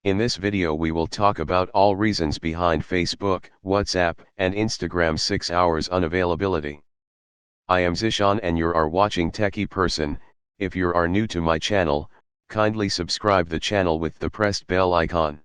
In this video we will talk about all reasons behind Facebook, WhatsApp, and Instagram 6 hours unavailability. I am Zishan and you are watching Techie Person. If you are new to my channel, kindly subscribe the channel with the pressed bell icon.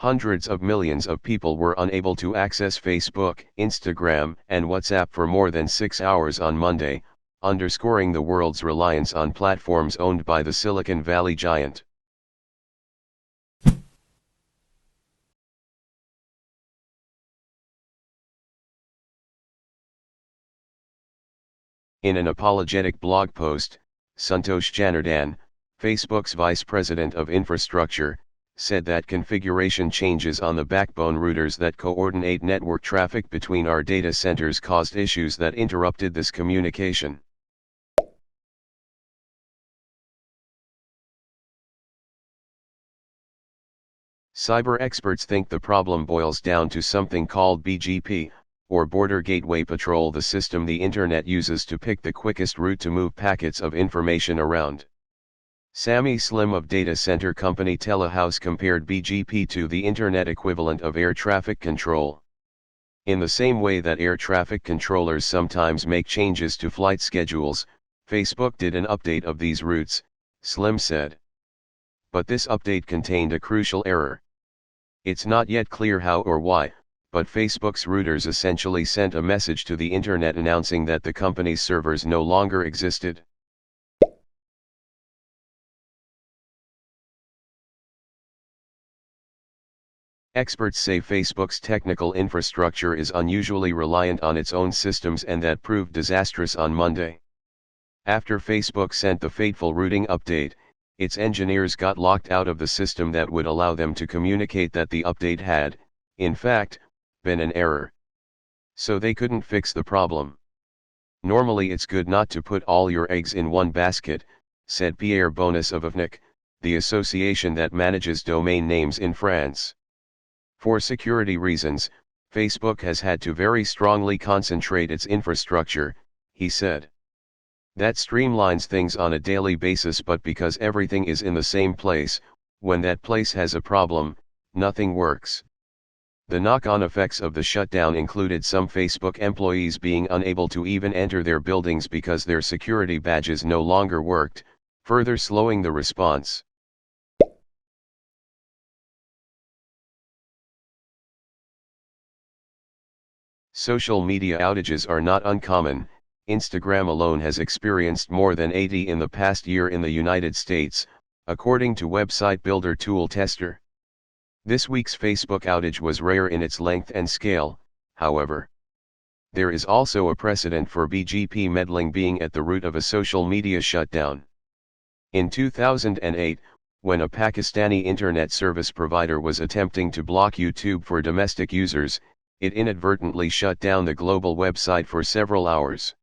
Hundreds of millions of people were unable to access Facebook, Instagram, and WhatsApp for more than 6 hours on Monday, underscoring the world's reliance on platforms owned by the Silicon Valley giant. In an apologetic blog post, Santosh Janardhan, Facebook's vice president of infrastructure, said that configuration changes on the backbone routers that coordinate network traffic between our data centers caused issues that interrupted this communication. Cyber experts think the problem boils down to something called BGP, or Border Gateway Patrol, the system the internet uses to pick the quickest route to move packets of information around. Sami Slim of data center company Telehouse compared BGP to the internet equivalent of air traffic control. In the same way that air traffic controllers sometimes make changes to flight schedules, Facebook did an update of these routes, Slim said. But this update contained a crucial error. It's not yet clear how or why, but Facebook's routers essentially sent a message to the internet announcing that the company's servers no longer existed. Experts say Facebook's technical infrastructure is unusually reliant on its own systems, and that proved disastrous on Monday. After Facebook sent the fateful routing update, its engineers got locked out of the system that would allow them to communicate that the update had, in fact, been an error. So they couldn't fix the problem. Normally it's good not to put all your eggs in one basket, said Pierre Bonis of AFNIC, the association that manages domain names in France. For security reasons, Facebook has had to very strongly concentrate its infrastructure, he said. That streamlines things on a daily basis, but because everything is in the same place, when that place has a problem, nothing works. The knock-on effects of the shutdown included some Facebook employees being unable to even enter their buildings because their security badges no longer worked, further slowing the response. Social media outages are not uncommon. Instagram alone has experienced more than 80 in the past year in the United States, according to website builder Tool Tester. This week's Facebook outage was rare in its length and scale, however. There is also a precedent for BGP meddling being at the root of a social media shutdown. In 2008, when a Pakistani internet service provider was attempting to block YouTube for domestic users, it inadvertently shut down the global website for several hours.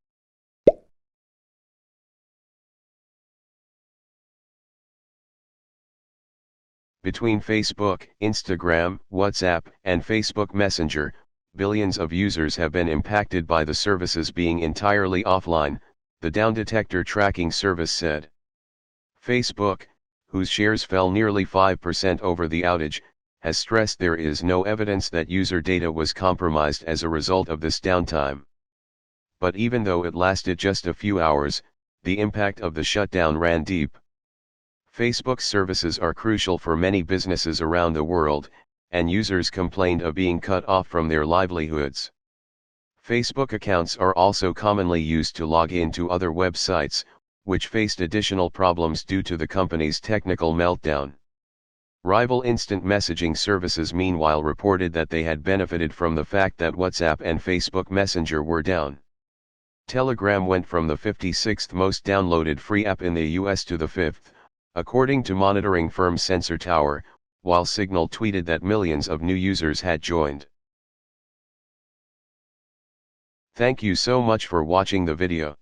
Between Facebook, Instagram, WhatsApp, and Facebook Messenger, billions of users have been impacted by the services being entirely offline, the Down Detector tracking service said. Facebook, whose shares fell nearly 5% over the outage, has stressed there is no evidence that user data was compromised as a result of this downtime. But even though it lasted just a few hours, the impact of the shutdown ran deep. Facebook's services are crucial for many businesses around the world, and users complained of being cut off from their livelihoods. Facebook accounts are also commonly used to log in to other websites, which faced additional problems due to the company's technical meltdown. Rival instant messaging services meanwhile reported that they had benefited from the fact that WhatsApp and Facebook Messenger were down. Telegram went from the 56th most downloaded free app in the US to the 5th, according to monitoring firm Sensor Tower, while Signal tweeted that millions of new users had joined. Thank you so much for watching the video.